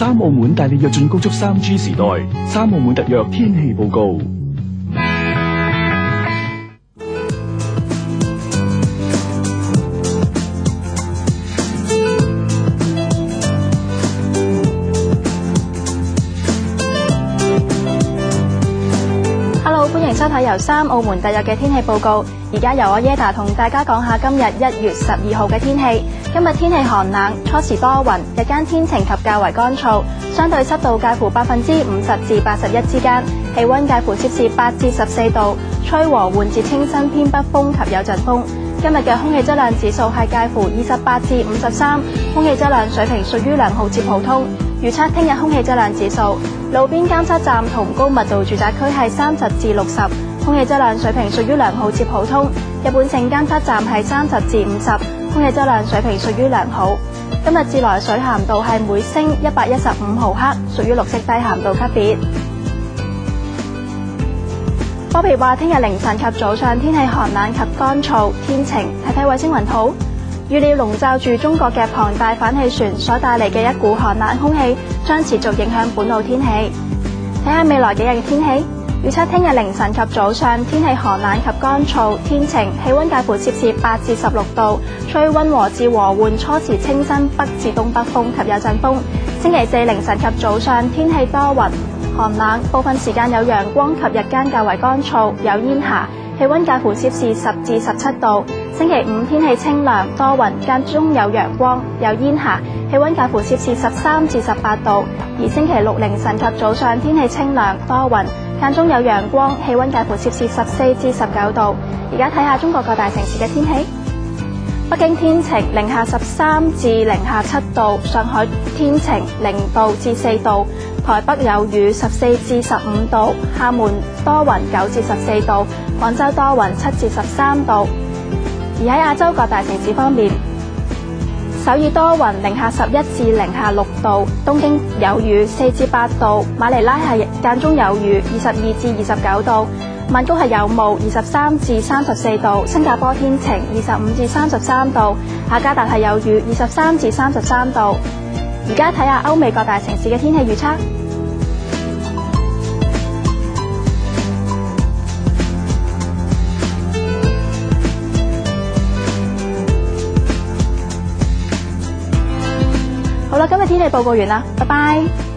三澳門帶你躍進高速 3G 時代，三澳門特約天氣報告。歡迎收睇由三澳門特約嘅天氣報告。而家由我耶達同大家講下今日1月12號嘅天氣。今日天氣寒冷，初時多雲，日間天晴及較為乾燥，相對濕度介乎50%至81%之間，氣溫介乎攝氏8至14度，吹和緩至清新偏北風及有陣風。今日嘅空氣質量指數係介乎28至53，空氣質量水平屬於良好至普通。預測聽日空氣質量指數，路邊監測站同高密度住宅區係30至60，空氣質量水平屬於良好至普通。日本城監測站係30至50，空氣質量水平屬於良好。今日自來水鹹度係每升115毫克，屬於綠色低鹹度級別。科別話聽日凌晨及早上天氣寒冷及乾燥，天晴。睇睇衛星雲圖，預料籠罩住中國嘅龐大反氣旋所帶嚟嘅一股寒冷空氣將持續影響本澳天氣。睇下未來幾日嘅天氣，預測聽日凌晨及早上天氣寒冷及乾燥，天晴，氣溫介乎攝氏8至16度，吹溫和至和緩初時清新北至東北風及有陣風。星期四凌晨及早上天氣多雲寒冷，部分時間有陽光及日間較為乾燥，有煙霞，氣溫介乎攝氏10至17度。星期五天氣清涼多雲，間中有陽光，有煙霞，氣溫介乎攝氏13至18度。而星期六凌晨及早上天氣清涼多雲，間中有陽光，氣溫介乎攝氏14至19度。而家睇下中國各大城市嘅天氣。北京天晴，零下13至零下7度；上海天晴，0度至4度；台北有雨，14至15度；廈門多雲，9至14度；廣州多雲，7至13度。而喺亞洲各大城市方面，首爾多雲，零下11至零下6度；東京有雨，4至8度；馬尼拉係間中有雨，22至29度；曼谷係有霧，23至34度；新加坡天晴，25至33度；雅加達係有雨，23至33度。而家睇下歐美各大城市嘅天氣預測。好啦，今日天氣報告完啦，拜拜。